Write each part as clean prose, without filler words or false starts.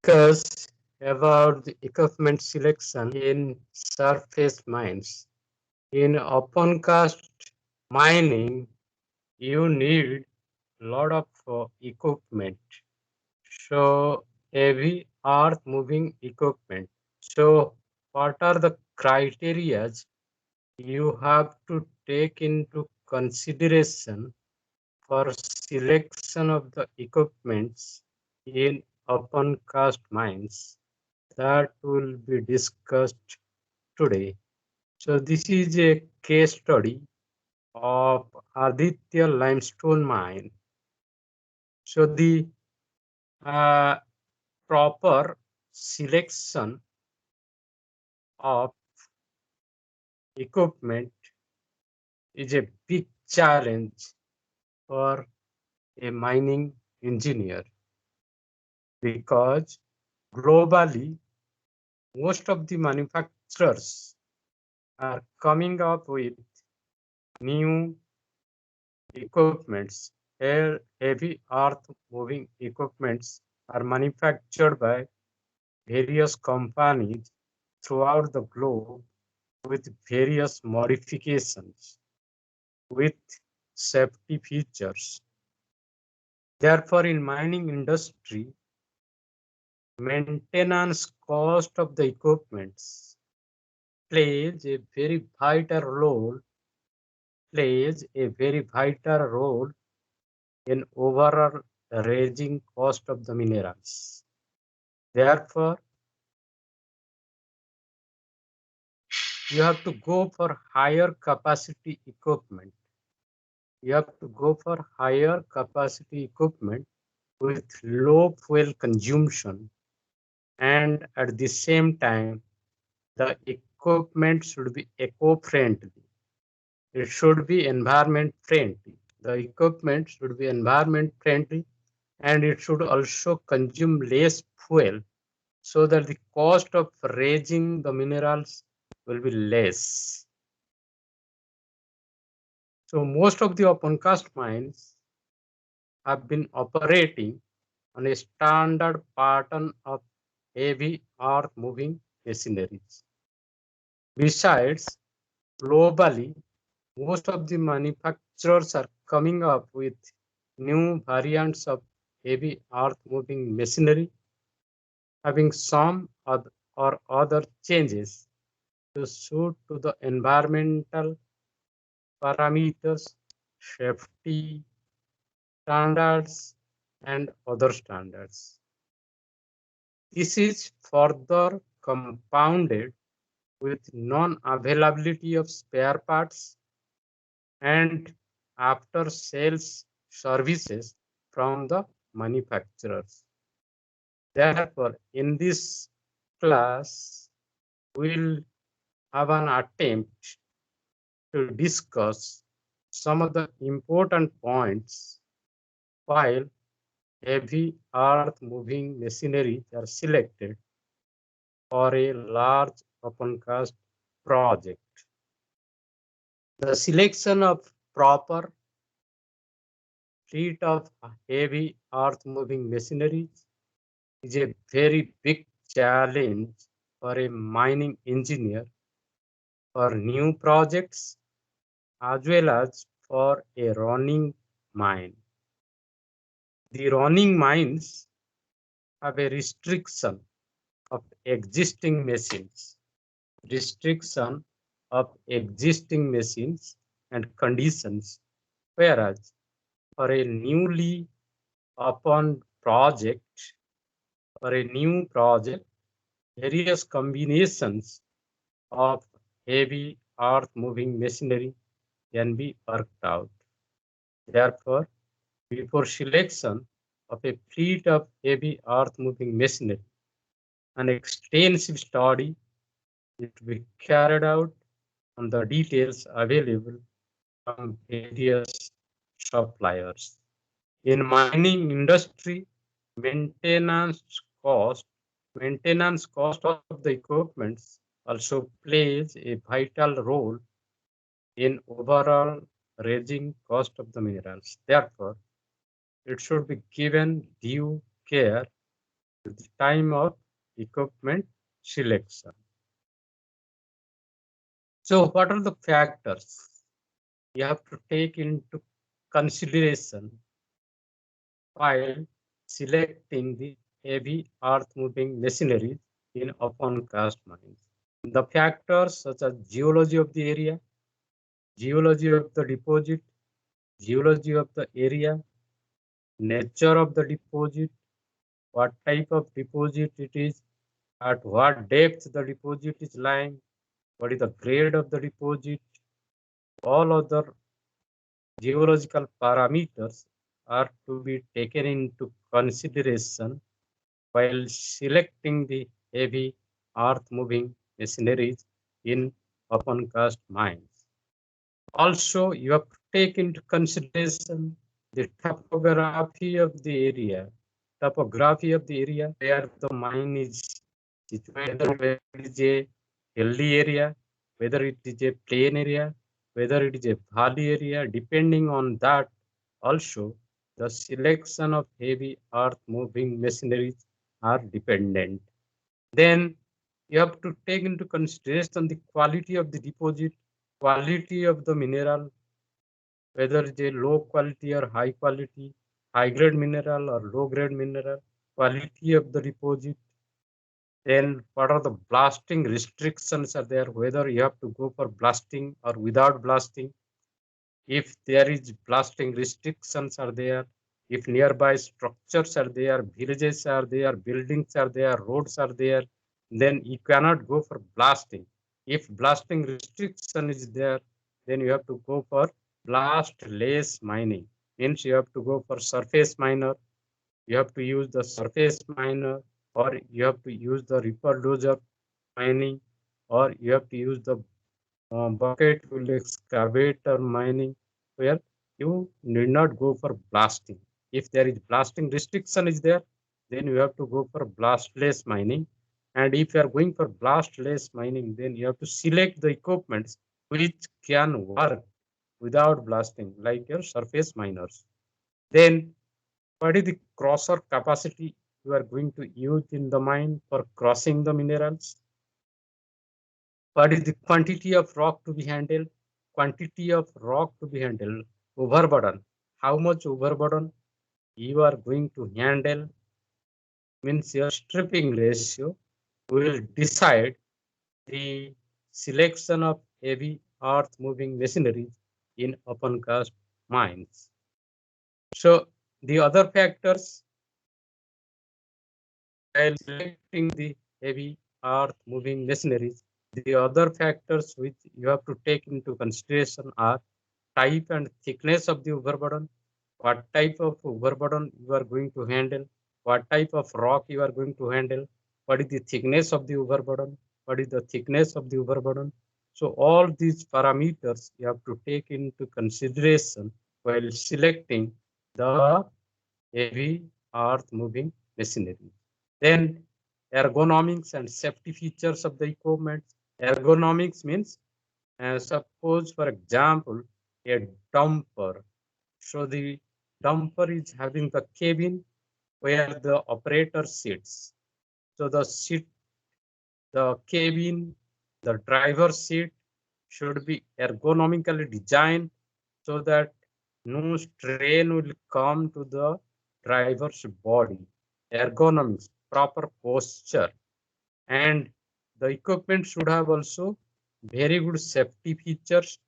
discuss about the equipment selection in surface mines. In open cast mining, you need a lot of equipment. So heavy earth moving equipment. So what are the criteria you have to take into consideration for selection of the equipments in open cast mines? That will be discussed today. So this is a case study of Aditya limestone mine. So the uh, proper selection of equipment is a big challenge for a mining engineer because globally most of the manufacturers are coming up with new equipments. Heavy earth moving equipments are manufactured by various companies throughout the globe with various modifications with safety features. Therefore, in mining industry, maintenance cost of the equipments plays a very vital role in overall raising cost of the minerals. Therefore, you have to go for higher capacity equipment. You have to go for higher capacity equipment with low fuel consumption, and at the same time, the equipment should be eco-friendly. It should be environment friendly. The equipment should be environment friendly, and it should also consume less fuel so that the cost of raising the minerals will be less. So most of the open cast mines have been operating on a standard pattern of heavy earth moving machineries. Besides, globally, most of the manufacturers are coming up with new variants of heavy earth moving machinery, having some or other changes to suit to the environmental parameters, safety standards, and other standards. This is further compounded with non-availability of spare parts and after-sales services from the manufacturers. Therefore, in this class, we'll have an attempt to discuss some of the important points while heavy earth moving machinery are selected for a large open cast project. The selection of proper fleet of heavy earth moving machinery is a very big challenge for a mining engineer for new projects as well as for a running mine. The running mines have a restriction of existing machines, and conditions, whereas for a newly opened project, various combinations of heavy earth moving machinery can be worked out. Therefore, before selection of a fleet of heavy earth moving machinery, an extensive study is to be carried out on the details available from various suppliers. In mining industry, maintenance cost of the equipment also plays a vital role in overall raising cost of the minerals. Therefore, it should be given due care at the time of equipment selection. So what are the factors you have to take into consideration while selecting the heavy earth-moving machinery in open-cast mines? The factors such as geology of the area, geology of the deposit, geology of the area, nature of the deposit, what type of deposit it is, at what depth the deposit is lying, what is the grade of the deposit, all other geological parameters are to be taken into consideration while selecting the heavy earth-moving machineries in open-cast mines. Also, you have to take into consideration the topography of the area, where the mine is situated, whether it is a hilly area, whether it is a plain area, whether it is a valley area. Depending on that, also the selection of heavy earth-moving machineries are dependent. Then you have to take into consideration the quality of the deposit, quality of the mineral, whether it's a low quality or high quality, high grade mineral or low grade mineral, quality of the deposit. Then what are the blasting restrictions are there, whether you have to go for blasting or without blasting. If there is blasting restrictions are there, if nearby structures are there, villages are there, buildings are there, roads are there, then you cannot go for blasting. If blasting restriction is there, then you have to go for blastless mining. Means you have to go for surface miner, you have to use the surface miner, or you have to use the ripper dozer mining, or you have to use the bucket will excavator mining, where you need not go for blasting. If there is blasting restriction is there, then you have to go for blastless mining. And if you are going for blastless mining, then you have to select the equipments which can work without blasting, like your surface miners. Then what is the crusher capacity you are going to use in the mine for crushing the minerals? What is the quantity of rock to be handled? Quantity of rock to be handled. Overburden. How much overburden you are going to handle means your stripping ratio will decide the selection of heavy earth moving machinery in open cast mines. So the other factors while selecting the heavy earth moving machineries, the other factors which you have to take into consideration are type and thickness of the overburden, what type of overburden you are going to handle, what type of rock you are going to handle, what is the thickness of the overburden, what is the thickness of the overburden. So all these parameters you have to take into consideration while selecting the heavy earth moving machinery. Then ergonomics and safety features of the equipment. Ergonomics means, suppose for example, a dumper. So the dumper is having the cabin where the operator sits. So the cabin, the driver's seat should be ergonomically designed so that no strain will come to the driver's body. Ergonomics, proper posture, and the equipment should have also very good safety features,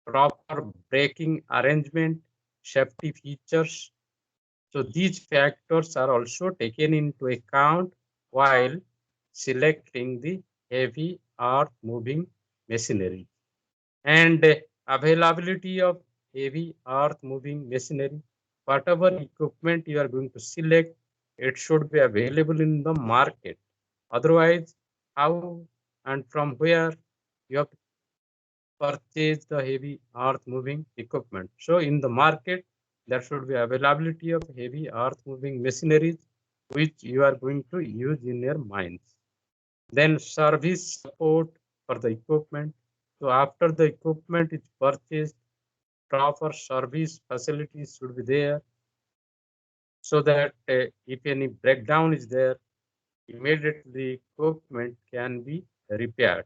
proper braking arrangement, safety features. So these factors are also taken into account while selecting the heavy earth moving machinery. And availability of heavy earth moving machinery, whatever equipment you are going to select, it should be available in the market. Otherwise, how and from where you have to purchase the heavy earth moving equipment? So in the market, there should be availability of heavy earth moving machineries which you are going to use in your mines. Then service support for the equipment. So after the equipment is purchased, proper service facilities should be there so that if any breakdown is there, immediately equipment can be repaired.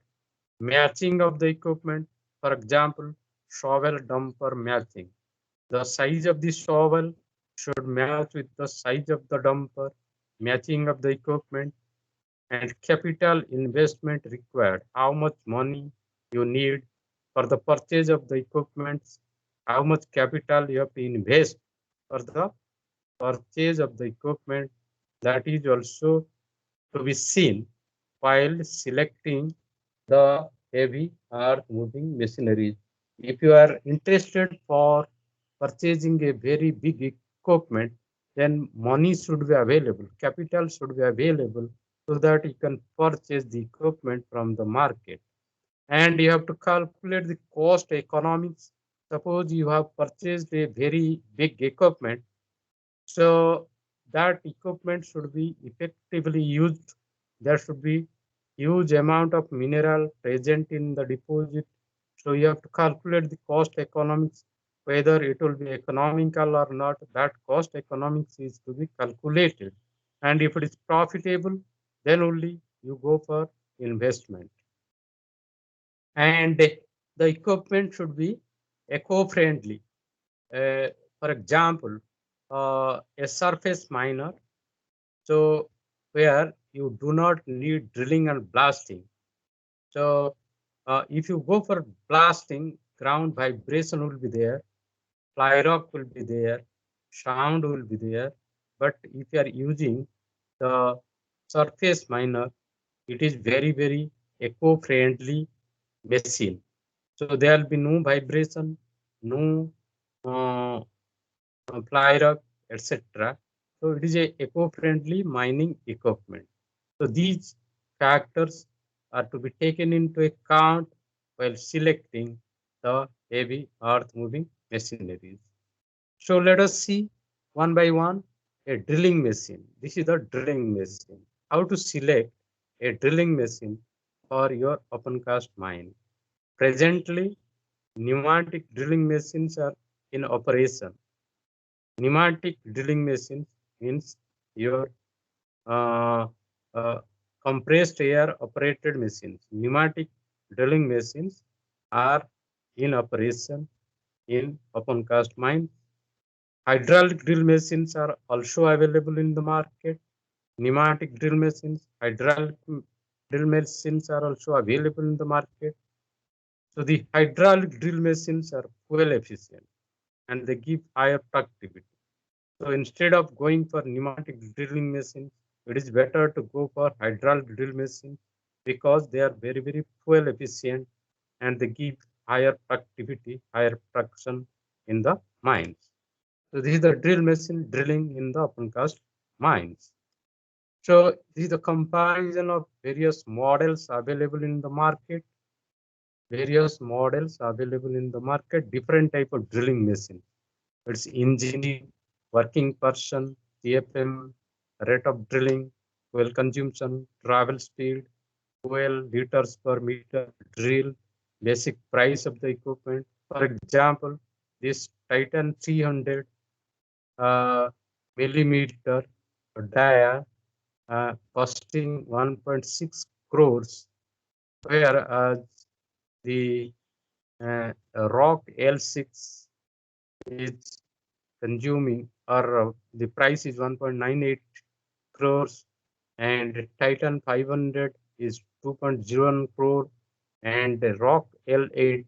Matching of the equipment, for example, shovel dumper matching. The size of the shovel should match with the size of the dumper. Matching of the equipment and capital investment required. How much money you need for the purchase of the equipment, how much capital you have to invest for the purchase of the equipment, that is also to be seen while selecting the heavy earth moving machinery. If you are interested for purchasing a very big equipment, then money should be available, capital should be available so that you can purchase the equipment from the market. And you have to calculate the cost economics. Suppose you have purchased a very big equipment, so that equipment should be effectively used. There should be huge amount of mineral present in the deposit. So you have to calculate the cost economics, whether it will be economical or not. That cost economics is to be calculated. And if it is profitable, then only you go for investment. And the equipment should be eco-friendly. For example, a surface miner, so where you do not need drilling and blasting. So if you go for blasting, ground vibration will be there, fly rock will be there, sound will be there. But if you are using the surface miner, it is very, very eco-friendly machine. So there will be no vibration, no uh, fly rock, etc. So it is a eco-friendly mining equipment. So these factors are to be taken into account while selecting the heavy earth moving machineries. So let us see one by one a drilling machine. This is the drilling machine. How to select a drilling machine for your open cast mine. Presently, pneumatic drilling machines are in operation. Pneumatic drilling machines means your uh, uh, compressed air operated machines. Pneumatic drilling machines are in operation in open cast mines. Hydraulic drill machines are also available in the market. Pneumatic drill machines, hydraulic drill machines are also available in the market. So the hydraulic drill machines are fuel efficient and they give higher productivity. So instead of going for pneumatic drilling machine, it is better to go for hydraulic drill machine because they are very, very fuel efficient and they give higher productivity, higher production in the mines. So this is the drill machine drilling in the open cast mines. So this is the comparison of various models available in the market. Various models available in the market, different type of drilling machine. It's engineering, working person, CFM, rate of drilling, fuel consumption, travel speed, fuel liters per meter, drill, basic price of the equipment. For example, this Titan 300 millimeter dia costing 1.6 crores, whereas the Rock L6 is consuming or the price is 1.98 crores and Titan 500 is 2.01 crore and the Rock L8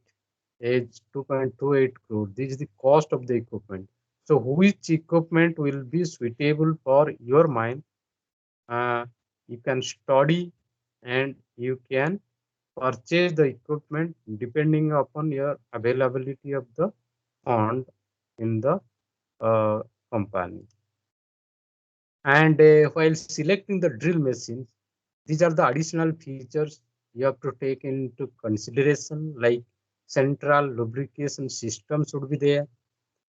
is 2.28 crore. This is the cost of the equipment. So which equipment will be suitable for your mine? You can study and you can purchase the equipment depending upon your availability of the fund in the company. And while selecting the drill machines, these are the additional features you have to take into consideration, like central lubrication system should be there,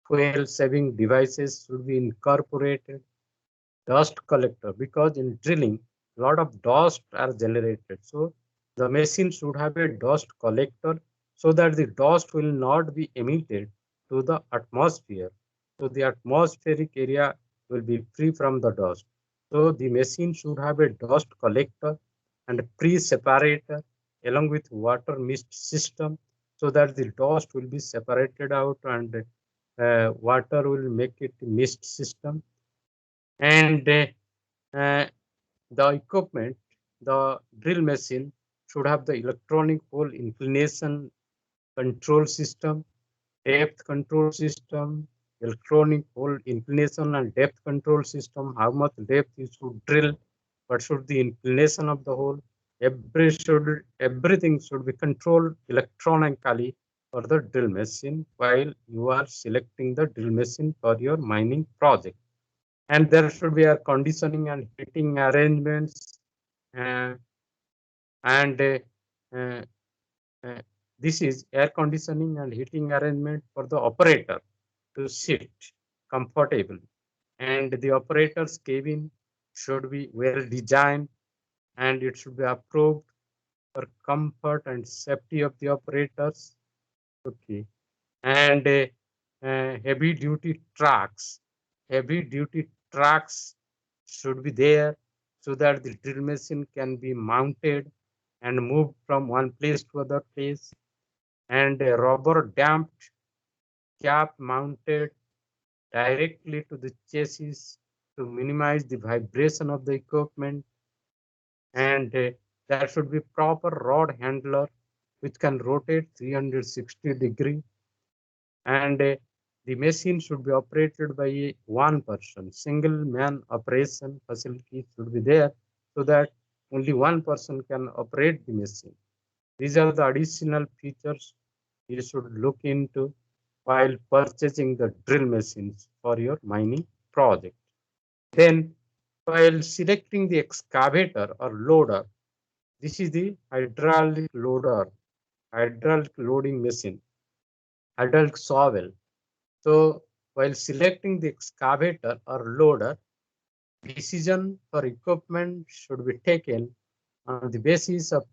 fuel saving devices should be incorporated, dust collector, because in drilling, a lot of dust are generated. So the machine should have a dust collector so that the dust will not be emitted to the atmosphere. So the atmospheric area will be free from the dust. So the machine should have a dust collector and a pre-separator along with water mist system so that the dust will be separated out and water will make it mist system. And uh, the equipment, the drill machine should have the electronic hole inclination control system, depth control system, electronic hole inclination and depth control system, how much depth you should drill, what should the inclination of the hole, everything should be controlled electronically for the drill machine while you are selecting the drill machine for your mining project. And there should be air conditioning and heating arrangements, uh, and uh, uh, this is air conditioning and heating arrangement for the operator to sit comfortably. And the operator's cabin should be well designed and it should be approved for comfort and safety of the operators. Okay. And heavy duty trucks. Heavy duty trucks should be there so that the drill machine can be mounted and moved from one place to other place. And a rubber damped cap mounted directly to the chassis to minimize the vibration of the equipment. And there should be proper rod handler which can rotate 360 degree. And the machine should be operated by one person. Single man operation facility should be there so that only one person can operate the machine. These are the additional features you should look into while purchasing the drill machines for your mining project. Then, while selecting the excavator or loader, this is the hydraulic loader, hydraulic loading machine, hydraulic shovel. So, while selecting the excavator or loader, decision for equipment should be taken on the basis of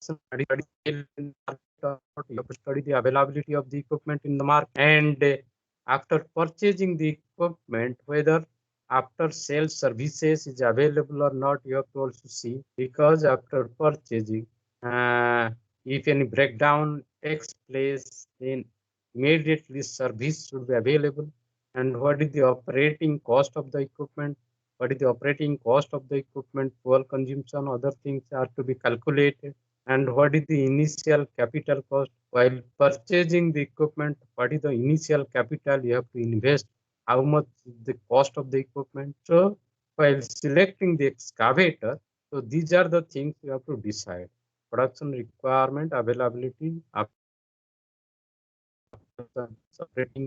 study you have to study the availability of the equipment in the market. And after purchasing the equipment, whether after sales services is available or not, you have to also see, because after purchasing, uh, if any breakdown takes place, then immediately service should be available. And what is the operating cost of the equipment? What is the operating cost of the equipment? Fuel consumption, other things are to be calculated. And what is the initial capital cost? While purchasing the equipment, what is the initial capital you have to invest? How much is the cost of the equipment? So while selecting the excavator, so these are the things you have to decide. Production requirement, availability, operating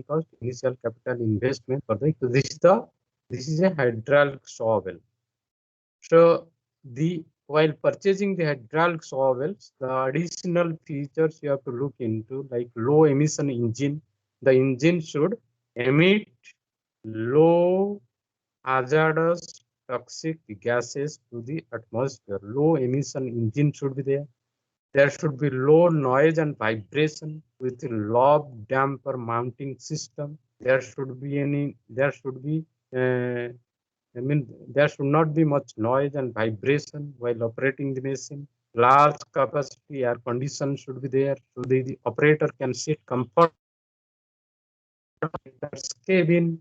cost, initial capital investment for the. So this is a hydraulic shovel. So while purchasing the hydraulic shovels, the additional features you have to look into, like low emission engine. The engine should emit low hazardous toxic gases to the atmosphere. Low emission engine should be there. There should be low noise and vibration with lob damper mounting system. There should be there should not be much noise and vibration while operating the machine. Large capacity air condition should be there so the operator can sit comfortably in its cabin,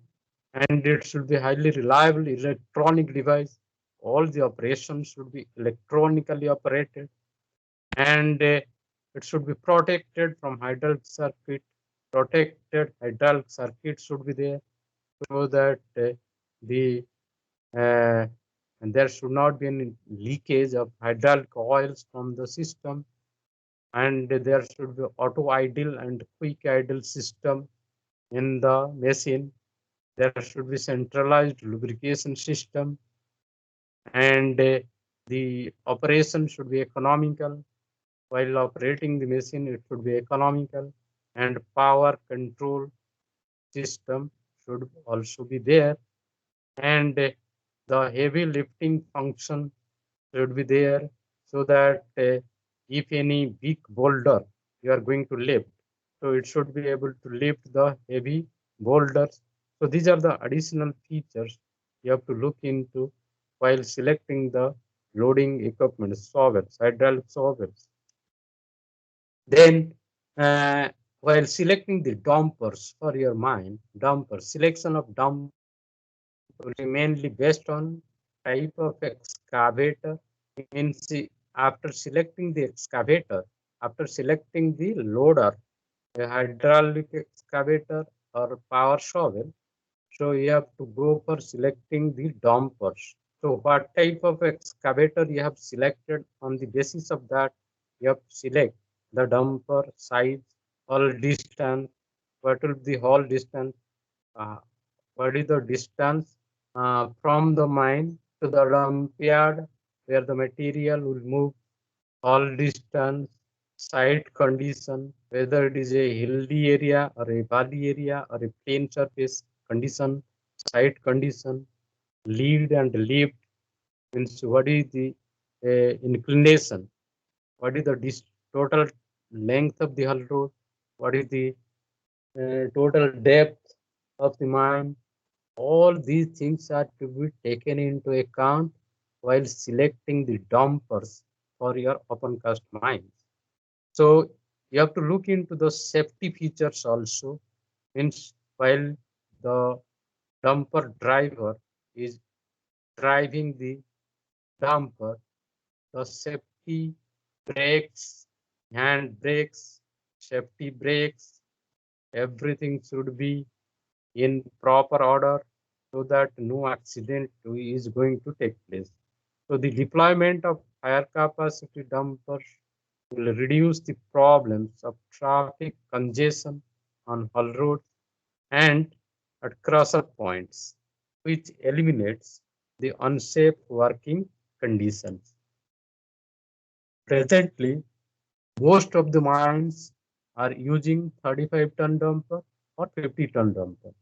and it should be highly reliable electronic device. All the operations should be electronically operated, and it should be protected from hydraulic circuit. Protected hydraulic circuit should be there so that the uh, and there should not be any leakage of hydraulic oils from the system, and there should be auto idle and quick idle system in the machine. There should be centralized lubrication system, and the operation should be economical. While operating the machine, it should be economical, and power control system should also be there. And The heavy lifting function should be there so that if any big boulder you are going to lift, so it should be able to lift the heavy boulders. So these are the additional features you have to look into while selecting the loading equipment, shovels, hydraulic shovels. Then, while selecting the dumpers for your mine, selection of dump will be mainly based on type of excavator. Means after selecting the excavator, after selecting the loader, a hydraulic excavator or power shovel, so you have to go for selecting the dumpers. So what type of excavator you have selected, on the basis of that, you have to select the dumper size, all distance, what will be the whole distance, uh, what is the distance from the mine to the dump yard where the material will move, all distance, site condition, whether it is a hilly area or a valley area or a plain surface condition, site condition, lead and lift, means what is the inclination, what is the total length of the hull road, what is the total depth of the mine. All these things are to be taken into account while selecting the dumpers for your open cast mines. So you have to look into the safety features also. Means while the dumper driver is driving the dumper, the safety brakes, hand brakes, safety brakes, everything should be in proper order so that no accident is going to take place. So the deployment of higher capacity dumpers will reduce the problems of traffic congestion on hull roads and at crosser points, which eliminates the unsafe working conditions. Presently, most of the mines are using 35-ton dumper or 50-ton dumper,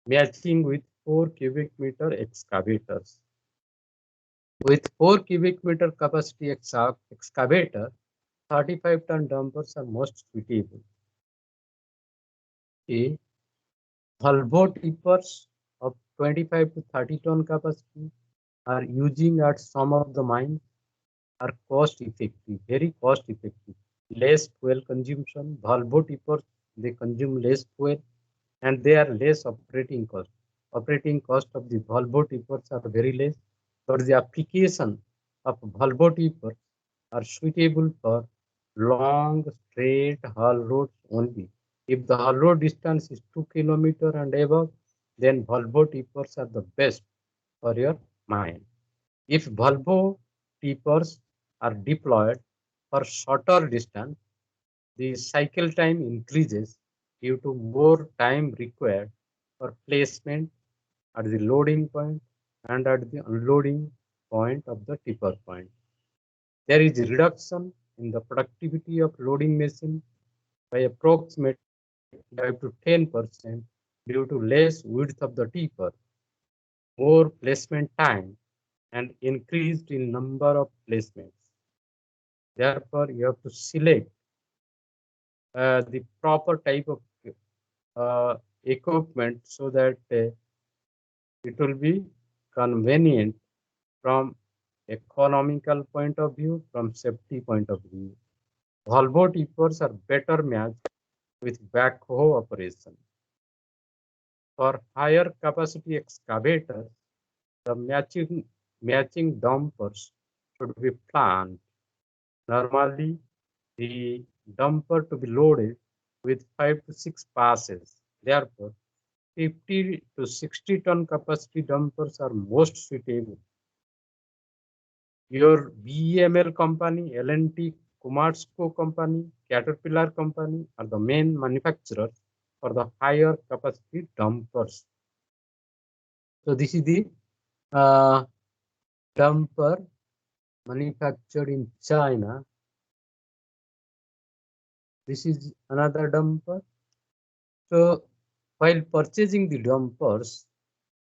matching with 4 cubic meter excavators. With 4 cubic meter capacity excavator, 35-ton dumpers are most suitable. A Volvo tippers of 25 to 30-ton capacity are using at some of the mines, are cost effective, very cost effective, less fuel consumption. Volvo tippers, they consume less fuel and they are less operating cost. Operating cost of the Volvo tippers are very less, but the application of Volvo tippers are suitable for long straight haul roads only. If the haul road distance is 2 kilometers and above, then Volvo tippers are the best for your mine. If Volvo tippers are deployed for shorter distance, the cycle time increases due to more time required for placement at the loading point and at the unloading point of the tipper point. There is a reduction in the productivity of loading machine by approximately 5 to 10% due to less width of the tipper, more placement time, and increased in number of placements. Therefore, you have to select the proper type of equipment so that it will be convenient from economical point of view, from safety point of view. Volvo tippers are better matched with backhoe operation. For higher capacity excavators, the matching dumpers should be planned. Normally, the dumper to be loaded with 5 to 6 passes. Therefore, 50 to 60-ton capacity dumpers are most suitable. Your BEML company, L&T, Komatsu company, Caterpillar company are the main manufacturers for the higher capacity dumpers. So this is the uh, dumper manufactured in China. This is another dumper. So while purchasing the dumpers,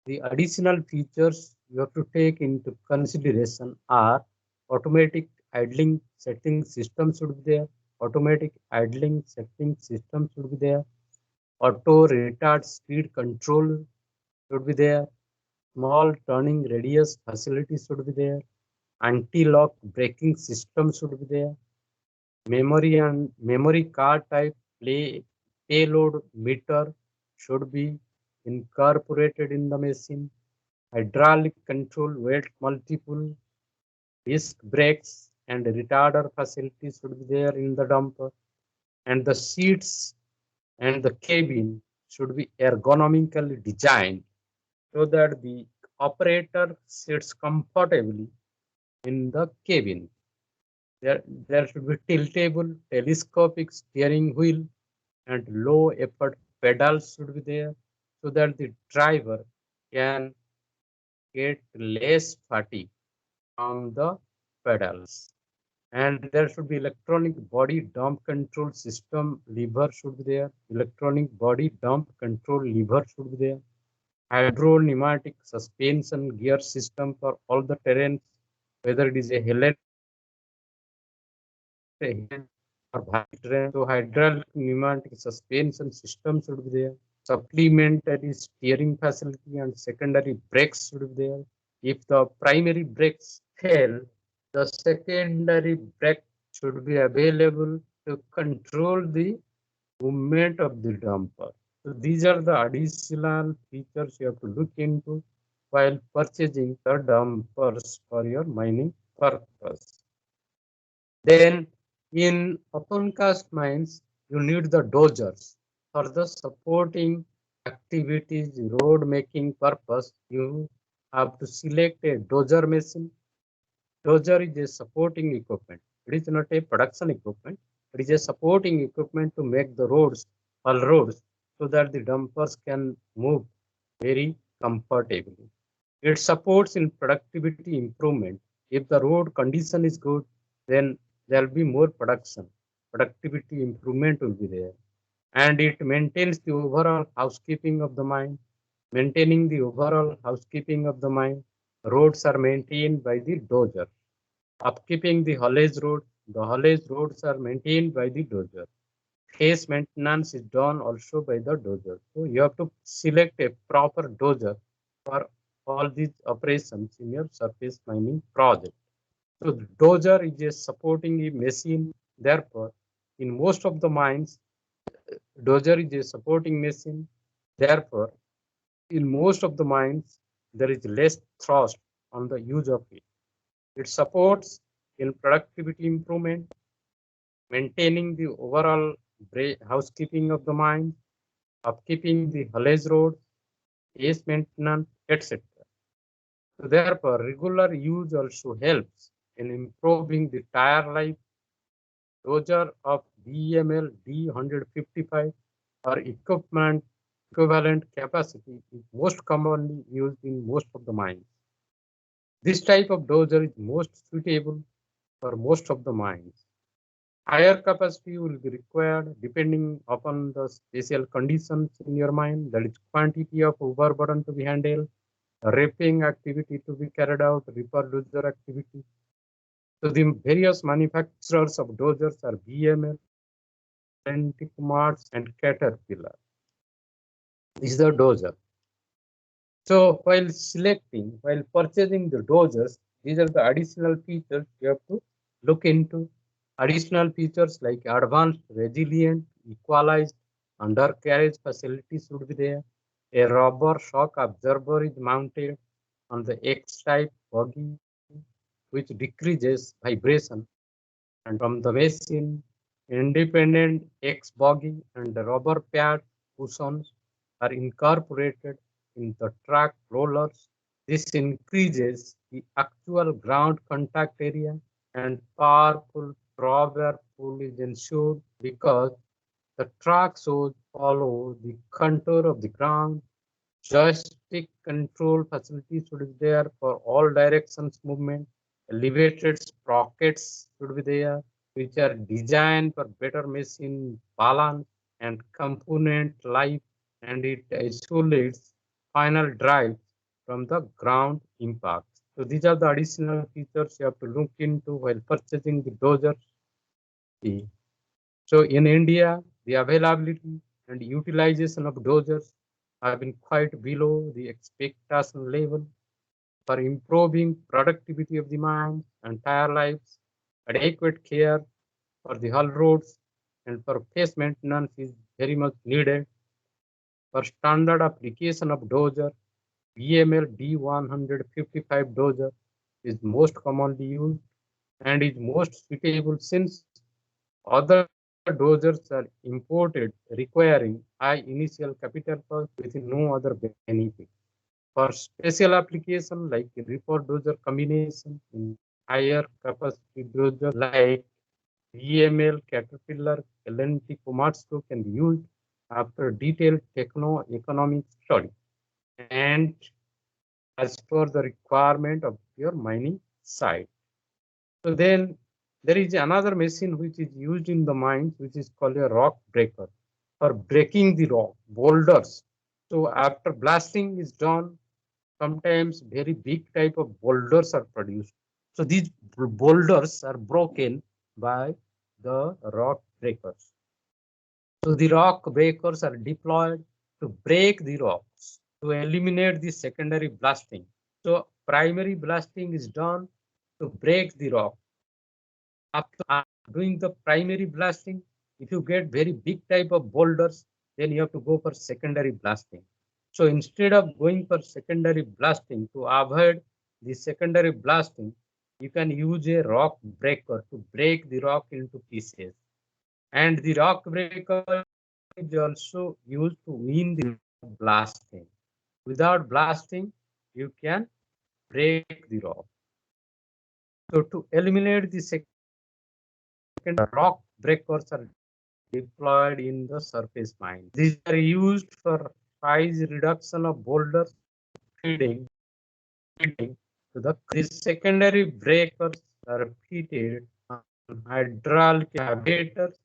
the additional features you have to take into consideration are automatic idling setting system should be there. Automatic idling setting system should be there. Auto retard speed control should be there. Small turning radius facility should be there. Anti-lock braking system should be there. Memory and memory card type payload meter should be incorporated in the machine. Hydraulic control weight multiple disc brakes and retarder facilities should be there in the dumper, and the seats and the cabin should be ergonomically designed so that the operator sits comfortably in the cabin. There should be tiltable, telescopic steering wheel, and low effort pedals should be there so that the driver can get less fatigue from the pedals. And there should be electronic body dump control system lever should be there. Electronic body dump control lever should be there. Hydro pneumatic suspension gear system for all the terrains, whether it is a hill or valley terrain. So hydraulic pneumatic suspension system should be there. Supplementary steering facility and secondary brakes should be there. If the primary brakes fail, the secondary brake should be available to control the movement of the dumper. So these are the additional features you have to look into while purchasing the dumpers for your mining purpose. Then in open cast mines, you need the dozers. For the supporting activities, road making purpose, you have to select a dozer machine. Dozer is a supporting equipment. It is not a production equipment. It is a supporting equipment to make the roads, all roads, so that the dumpers can move very comfortably. It supports in productivity improvement. If the road condition is good, then there will be more production. Productivity improvement will be there. And it maintains the overall housekeeping of the mine. Maintaining the overall housekeeping of the mine, roads are maintained by the dozer. Upkeeping the the haulage roads are maintained by the dozer. Phase maintenance is done also by the dozer. So you have to select a proper dozer for all these operations in your surface mining project. So the dozer is a supporting a machine. Therefore, in most of the mines, dozer is a supporting machine. Therefore, in most of the mines, there is less thrust on the use of it. It supports in productivity improvement, maintaining the overall housekeeping of the mine, upkeeping the haulage road, base maintenance, etc. So therefore, regular use also helps in improving the tire life. Dozer of BML D155 or equipment equivalent capacity is most commonly used in most of the mines. This type of dozer is most suitable for most of the mines. Higher capacity will be required depending upon the special conditions in your mine, that is quantity of overburden to be handled, reaping activity to be carried out, reaper dozer activity. So the various manufacturers of dozers are BML, Atlantic March, and Caterpillar. This is the dozer. So while purchasing the dozers, these are the additional features you have to look into. Additional features like advanced, resilient, equalized undercarriage facilities should be there. A rubber shock absorber is mounted on the X-type bogie, which decreases vibration. And from the machine, independent X bogie and the rubber pad cushions are incorporated in the track rollers. This increases the actual ground contact area, and powerful drawbar pull is ensured because the track shows follow the contour of the ground. Joystick control facility should be there for all directions movement. Elevated sprockets should be there, which are designed for better machine balance and component life, and it isolates final drive from the ground impact. So these are the additional features you have to look into while purchasing the dozer. So in India, the availability and utilization of dozers have been quite below the expectation level. For improving productivity of the mines and tire lives, adequate care for the hull roads and for face maintenance is very much needed. For standard application of dozer, VML D155 dozer is most commonly used and is most suitable since other dozers are imported requiring high initial capital cost with no other benefit. For special application like reefer dozer combination in higher capacity dozer like VML, Caterpillar, L&T, Komatsu can be used after detailed techno-economic study and as per the requirement of your mining site. So then there is another machine which is used in the mines, which is called a rock breaker for breaking the rock, boulders. So after blasting is done, sometimes very big type of boulders are produced. So these boulders are broken by the rock breakers. So the rock breakers are deployed to break the rocks to eliminate the secondary blasting. So primary blasting is done to break the rock. After doing the primary blasting, if you get very big type of boulders, then you have to go for secondary blasting. So instead of going for secondary blasting to avoid the secondary blasting, you can use a rock breaker to break the rock into pieces. And the rock breaker is also used to win the blasting. Without blasting, you can break the rock. So to eliminate the second rock breakers are deployed in the surface mine. These are used for size reduction of boulders feeding to the. These secondary breakers are fitted on hydraulic excavators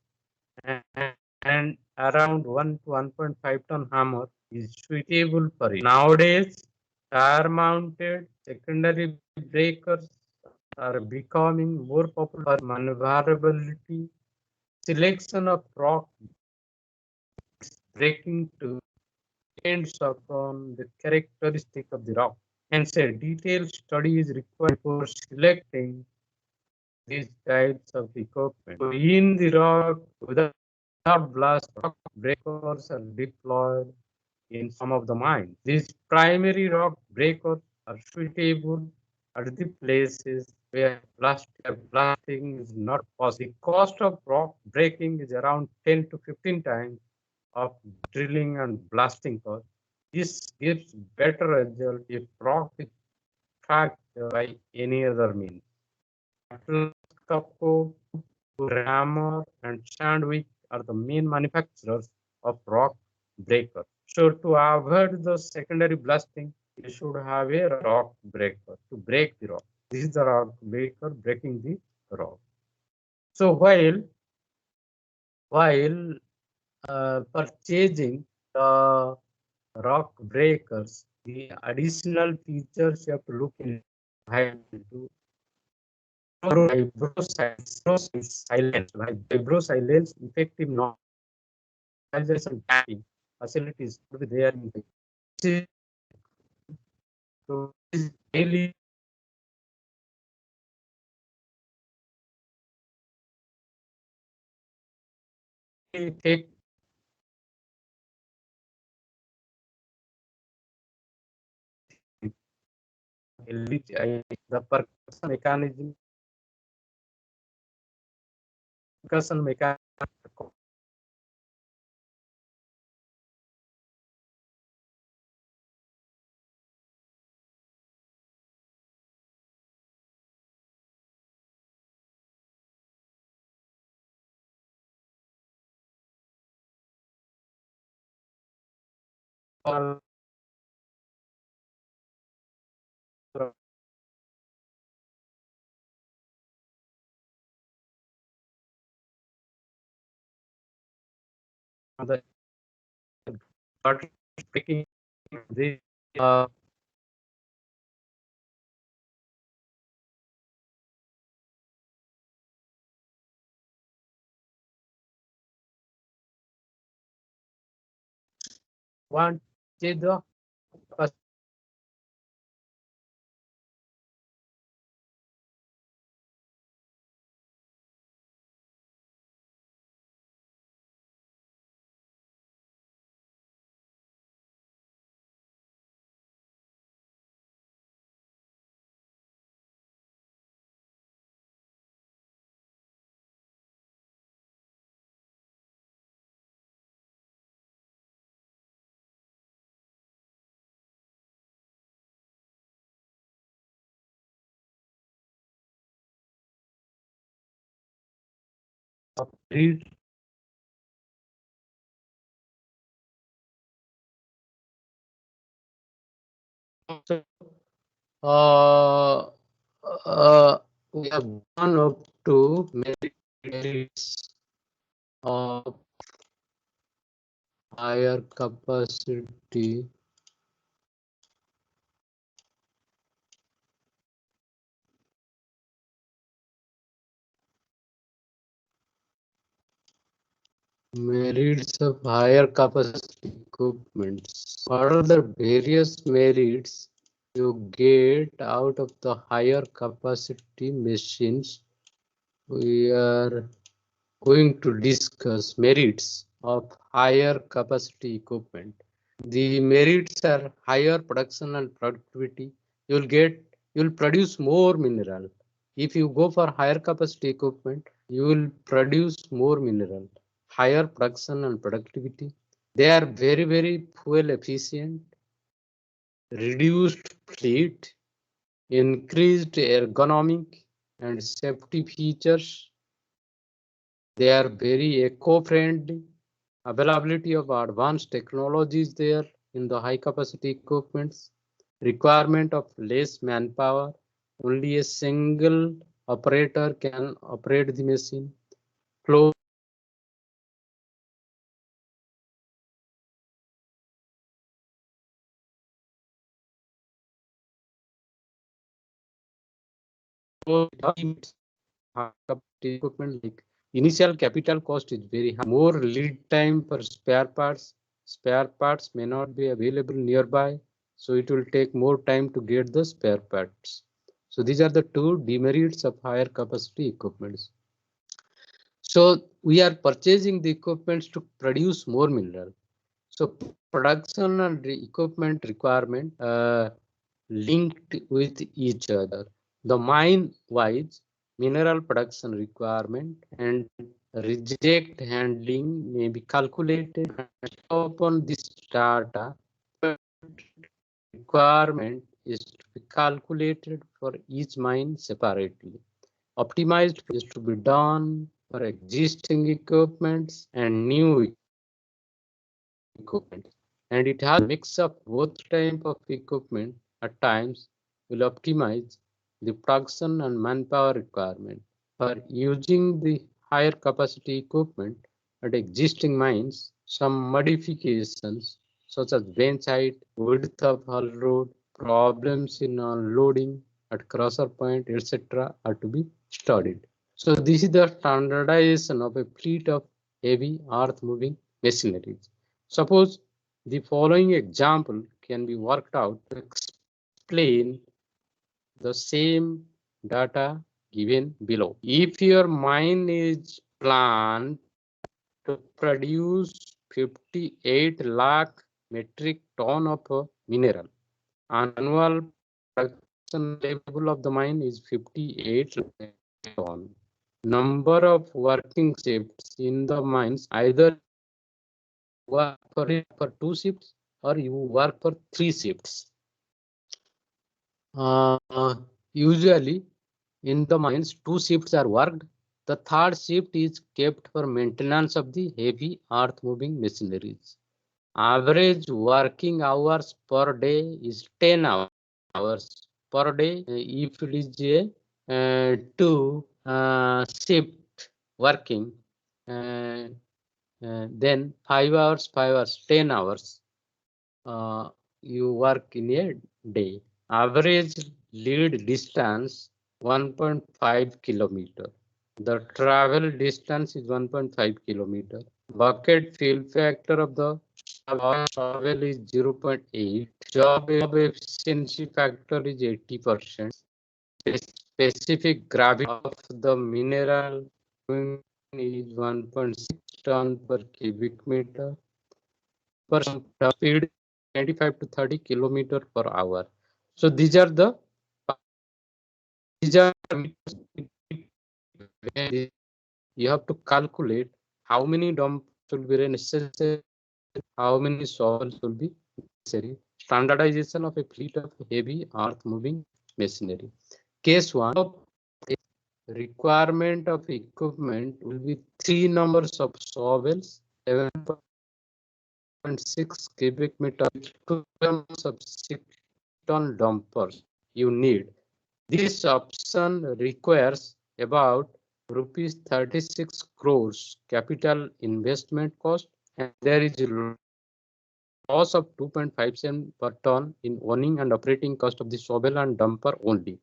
and around 1 to 1.5 ton hammer is suitable for it. Nowadays, tire mounted secondary breakers are becoming more popular for maneuverability. Selection of rock breaking to depends upon the characteristic of the rock. Hence, a detailed study is required for selecting these types of equipment. So in the rock, without blast, rock breakers are deployed in some of the mines. These primary rock breakers are suitable at the places where blasting is not possible. The cost of rock breaking is around 10 to 15 times of drilling and blasting cost. This gives better result if rock is tracked by any other means. Capco, Rammer, and Sandwich are the main manufacturers of rock breakers. So to avoid the secondary blasting, you should have a rock breaker to break the rock. This is the rock breaker breaking the rock. So while purchasing the rock breakers, the additional features you have to look into vibro silence, effective noise tapping facilities to be there in the. So this daily take the percussion mechanism or the breaking the want the read uh, we have gone up to merits of higher capacity merits of higher capacity equipments. What are the various merits you get out of the higher capacity machines? We are going to discuss merits of higher capacity equipment. The merits are higher production and productivity. You'll produce more mineral. If you go for higher capacity equipment, you will produce more mineral, higher production and productivity. They are very, very fuel efficient, reduced fleet, increased ergonomic and safety features. They are very eco-friendly. Availability of advanced technologies there in the high capacity equipments. Requirement of less manpower. Only a single operator can operate the machine. Close equipment like initial capital cost is very high. More lead time for spare parts. Spare parts may not be available nearby, so it will take more time to get the spare parts. So these are the two demerits of higher capacity equipments. So we are purchasing the equipments to produce more mineral. So production and equipment requirement linked with each other. The mine-wise mineral production requirement and reject handling may be calculated upon this data. Requirement is to be calculated for each mine separately. Optimized is to be done for existing equipments and new equipment, and it has a mix of both type of equipment. At times will optimize the production and manpower requirement. For using the higher capacity equipment at existing mines, some modifications such as bench height, width of haul road, problems in unloading at crusher point, etc. are to be studied. So this is the standardization of a fleet of heavy earth moving machineries. Suppose the following example can be worked out to explain the same data given below. If your mine is planned to produce 58 lakh metric ton of mineral, annual production level of the mine is 58 lakh ton. Number of working shifts in the mines, either work for 2 shifts or you work for 3 shifts. Usually in the mines 2 shifts are worked. The third shift is kept for maintenance of the heavy earth moving machineries. Average working hours per day is 10 hours per day. If it is a 2 shift working, then 5 hours, 10 hours you work in a day. Average lead distance 1.5 kilometer. The travel distance is 1.5 kilometer. Bucket fill factor of the shovel is 0.8. Job efficiency factor is 80%. Specific gravity of the mineral is 1.6 ton per cubic meter. Per speed 25 to 30 kilometer per hour. So these are you have to calculate how many dumps will be necessary, how many shovels will be necessary. Standardization of a fleet of heavy earth moving machinery. Case 1, requirement of equipment will be 3 numbers of shovels, 7.6 cubic meter, 2 numbers of 6 ton dumpers you need. This option requires about rupees 36 crores capital investment cost, and there is a loss of 2.57 per ton in owning and operating cost of the shovel and dumper only.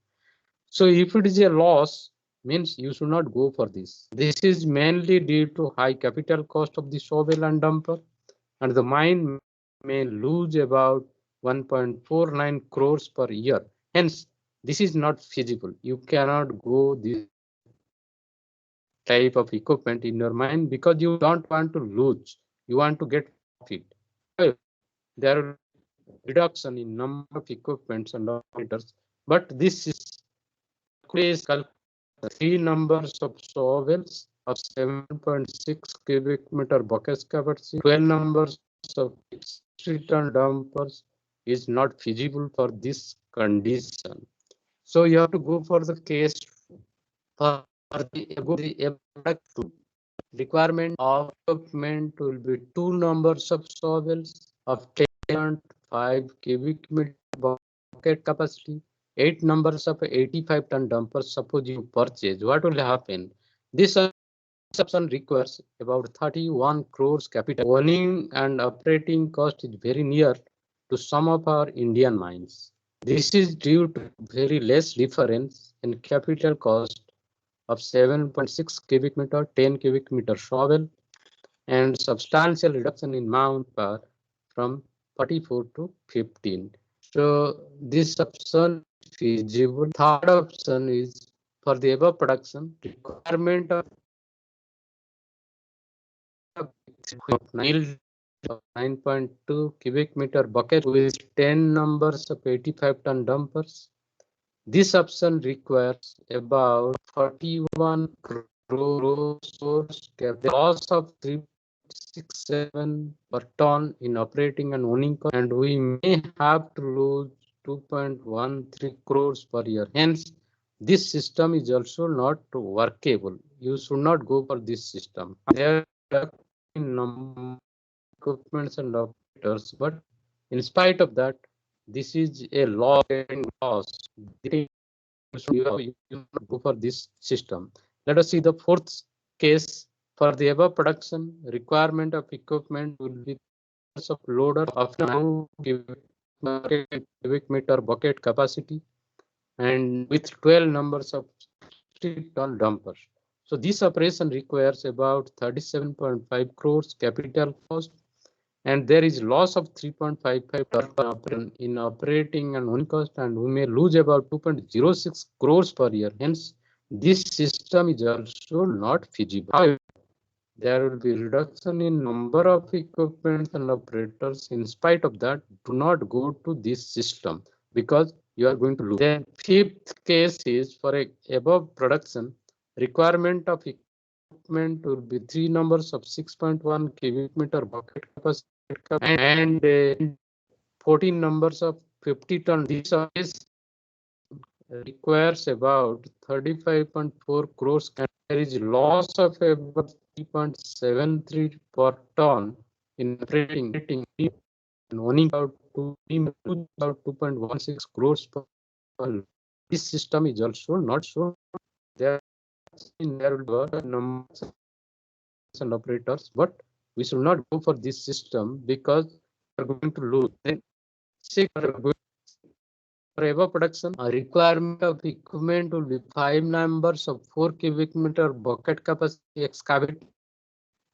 So if it is a loss, means you should not go for this. This is mainly due to high capital cost of the shovel and dumper, and the mine may lose about 1.49 crores per year. Hence, this is not feasible. You cannot go this type of equipment in your mine because you don't want to lose. You want to get profit. There are reduction in number of equipments and operators, but this is 3 numbers of shovels of 7.6 cubic meter bucket capacity, 12 numbers of 60 ton dumpers is not feasible for this condition. So you have to go for the case for the requirement of equipment will be 2 numbers of shovels of 10.5 cubic meter bucket capacity, 8 numbers of 85 ton dumpers. Suppose you purchase, what will happen? This option requires about 31 crores capital. Owning and operating cost is very near to some of our Indian mines. This is due to very less difference in capital cost of 7.6 cubic meter, 10 cubic meter shovel, and substantial reduction in manpower from 44 to 15. So this option is feasible. Third option is for the above production requirement of 9.2 cubic meter bucket with 10 numbers of 85 ton dumpers. This option requires about 41 crores. The loss of 3.67 per ton in operating and owning cost, and we may have to lose 2.13 crores per year. Hence, this system is also not workable. You should not go for this system. There are equipments and operators, but in spite of that, this is a loss. You go for this system. Let us see the fourth case. For the above production, requirement of equipment will be of loader of 9 cubic meter bucket capacity and with 12 numbers of 60 ton dumpers. So this operation requires about 37.5 crores capital cost, and there is loss of 3.55 in operating and owning cost, and we may lose about 2.06 crores per year. Hence, this system is also not feasible. However, there will be reduction in number of equipment and operators. In spite of that, do not go to this system because you are going to lose. Then fifth case is for a above production requirement of equipment will be 3 numbers of 6.1 cubic meter bucket capacity and 14 numbers of 50 ton. This requires about 35.4 crores, and there is loss of about 3.73 per ton in operating and owning out to about 2.16 crores per ton. This system is also not so there will be numbers and operators, but we should not go for this system because we are going to lose. Then for above production, a requirement of equipment will be 5 numbers of 4 cubic meter bucket capacity excavator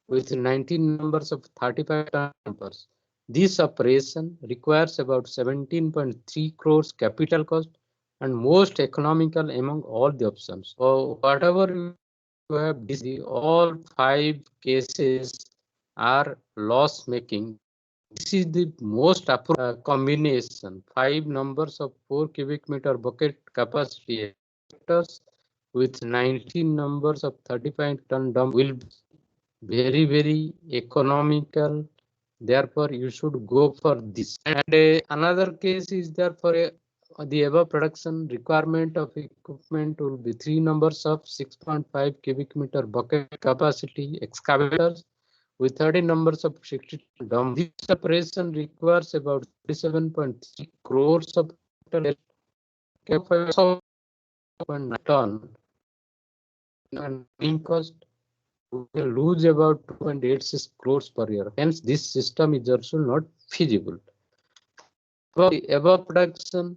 with 19 numbers of 35 ton dumpers. This operation requires about 17.3 crores capital cost and most economical among all the options. So whatever you have decided, all 5 cases are loss making. This is the most appropriate combination. 5 numbers of 4 cubic meter bucket capacity with 19 numbers of 35 ton dump will be very economical. Therefore, you should go for this. And another case is there for the above production requirement of equipment will be 3 numbers of 6.5 cubic meter bucket capacity excavators with 30 numbers of 60 dump. This operation requires about 37.3 crores of ton and main cost will lose about 2.86 crores per year. Hence, this system is also not feasible. Above production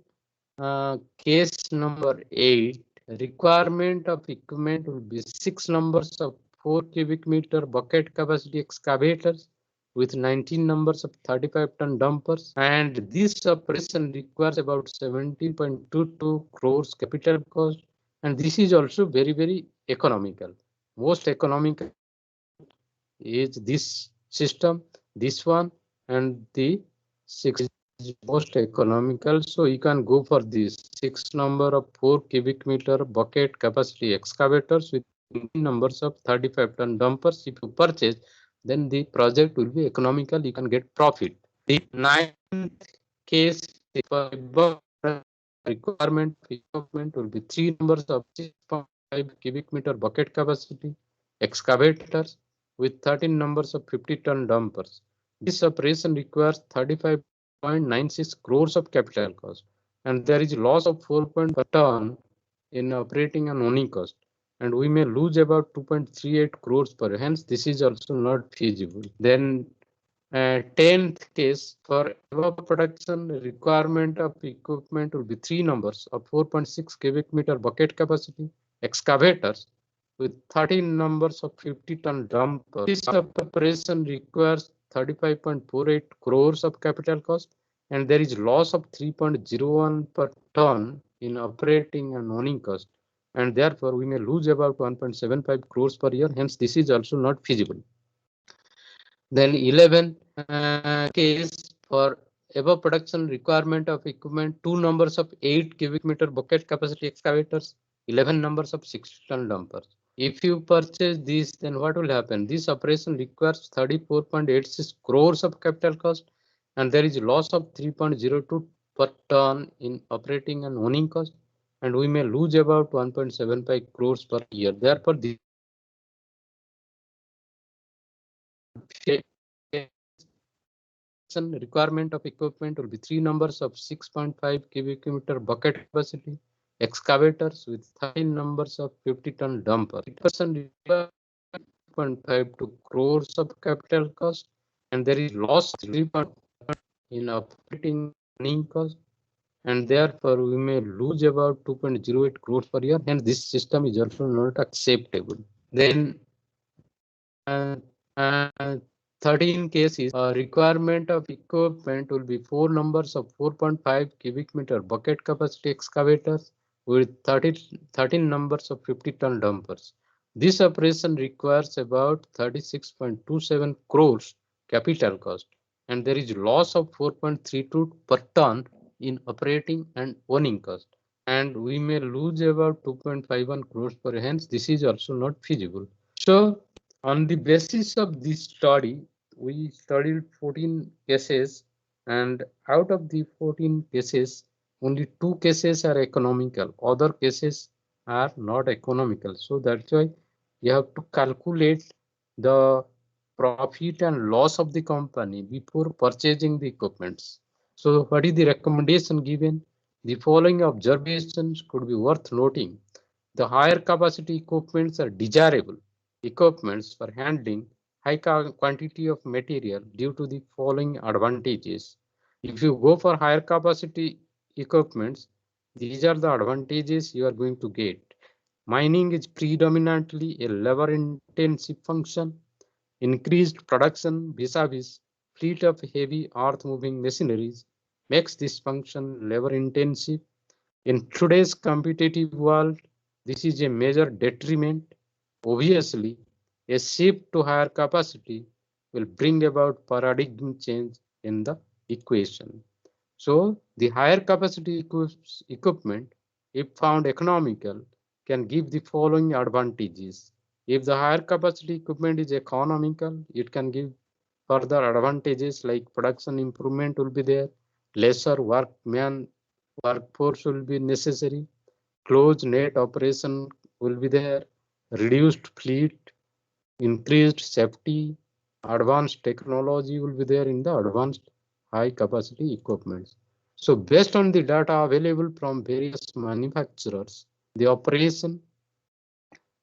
case number 8, requirement of equipment will be 6 numbers of 4 cubic meter bucket capacity excavators with 19 numbers of 35 ton dumpers, and this operation requires about 17.22 crores capital cost, and this is also very economical. Most economical is this system, this one, and the 6 is most economical. So you can go for this 6 number of 4 cubic meter bucket capacity excavators with numbers of 35 ton dumpers. If you purchase, then the project will be economical. You can get profit. The 9th case for requirement equipment will be 3 numbers of 6.5 cubic meter bucket capacity excavators with 13 numbers of 50 ton dumpers. This operation requires 35.96 crores of capital cost, and there is loss of 4 per ton in operating and owning cost, and we may lose about 2.38 crores per. Hence, this is also not feasible. Then 10th case for production requirement of equipment will be 3 numbers of 4.6 cubic meter bucket capacity excavators with 13 numbers of 50 ton dumpers. This operation requires 35.48 crores of capital cost, and there is loss of 3.01 per ton in operating and owning cost, and therefore we may lose about 1.75 crores per year. Hence, this is also not feasible. Then 11 case for above production requirement of equipment, 2 numbers of 8 cubic meter bucket capacity excavators, 11 numbers of 60 ton dumpers. If you purchase this, then what will happen? This operation requires 34.86 crores of capital cost, and there is loss of 3.02 per ton in operating and owning cost, and we may lose about 1.75 crores per year. Therefore, the requirement of equipment will be 3 numbers of 6.5 cubic meter bucket capacity excavators with 13 numbers of 50 ton dumper. 8.52 crores of capital cost, and there is loss 3 in operating cost, and therefore we may lose about 2.08 crores per year. Hence, this system is also not acceptable. Then 13 cases, requirement of equipment will be 4 numbers of 4.5 cubic meter bucket capacity excavators with 13 numbers of 50 ton dumpers. This operation requires about 36.27 crores capital cost, and there is loss of 4.32 per ton in operating and owning cost, and we may lose about 2.51 crores per. Hence, this is also not feasible. So, on the basis of this study, we studied 14 cases, and out of the 14 cases, only 2 cases are economical. Other cases are not economical. So that's why you have to calculate the profit and loss of the company before purchasing the equipments. So what is the recommendation given? The following observations could be worth noting. The higher capacity equipments are desirable equipments for handling high quantity of material due to the following advantages. If you go for higher capacity equipments, these are the advantages you are going to get. Mining is predominantly a labor intensive function. Increased production vis-a-vis fleet of heavy earth-moving machineries makes this function labor-intensive. In today's competitive world, this is a major detriment. Obviously, a shift to higher capacity will bring about paradigm change in the equation. So the higher capacity equipment, if found economical, can give the following advantages. If the higher capacity equipment is economical, it can give further advantages like production improvement will be there, lesser workforce will be necessary, closed net operation will be there, reduced fleet, increased safety, advanced technology will be there in the advanced high capacity equipment. So based on the data available from various manufacturers, the operation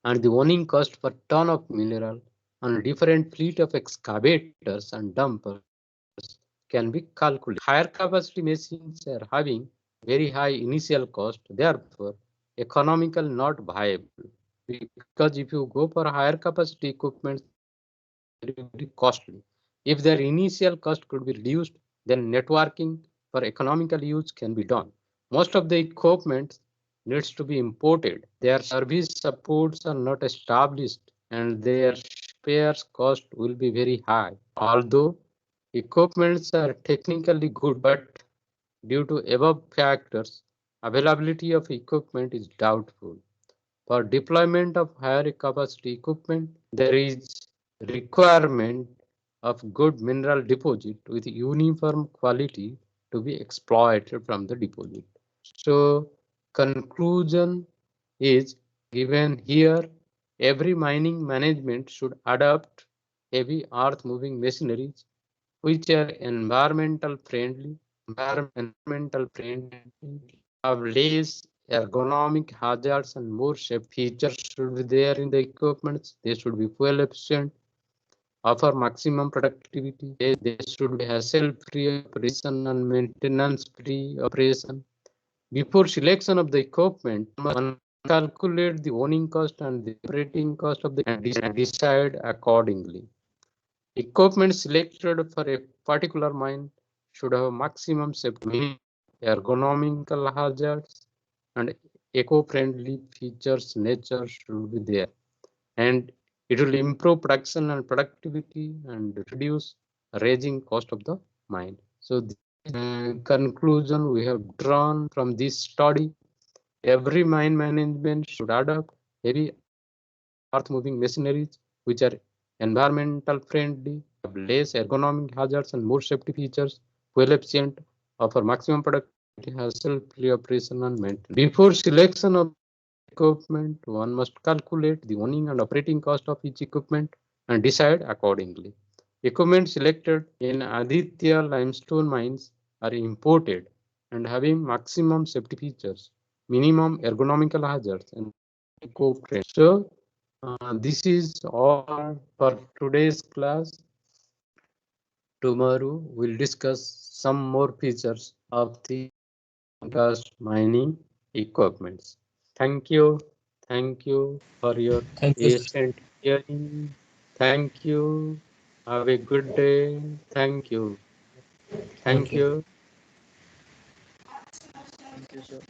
and the owning cost per ton of mineral on different fleet of excavators and dumpers can be calculated. Higher capacity machines are having very high initial cost, therefore economical not viable. Because if you go for higher capacity equipment, very costly. If their initial cost could be reduced, then networking for economical use can be done. Most of the equipment needs to be imported. Their service supports are not established and their spares cost will be very high. Although equipments are technically good, but due to above factors, availability of equipment is doubtful. For deployment of higher capacity equipment, there is requirement of good mineral deposit with uniform quality to be exploited from the deposit. So conclusion is given here. Every mining management should adopt heavy earth moving machineries which are environmental friendly, have less ergonomic hazards and more safe features should be there in the equipment. They should be fuel efficient, offer maximum productivity. They should be hassle-free operation and maintenance-free operation. Before selection of the equipment, one calculate the owning cost and the operating cost of the and decide accordingly. Equipment selected for a particular mine should have maximum safety, ergonomical hazards, and eco-friendly features. Nature should be there, and it will improve production and productivity and reduce raising cost of the mine. So the conclusion we have drawn from this study: every mine management should adopt heavy earth moving machineries which are environmental friendly, have less ergonomic hazards and more safety features, fuel efficient, offer maximum productivity, hassle-free operation and maintenance. Before selection of equipment, one must calculate the owning and operating cost of each equipment and decide accordingly. Equipment selected in Aditya limestone mines are imported and having maximum safety features, minimum ergonomical hazards, and eco-friendly. So this is all for today's class. Tomorrow we'll discuss some more features of the gas mining equipments. Thank you. Thank you for your Thank you, sir. patient hearing. Thank you. Have a good day. Thank you. Thank Thank you. you. Thank you, sir.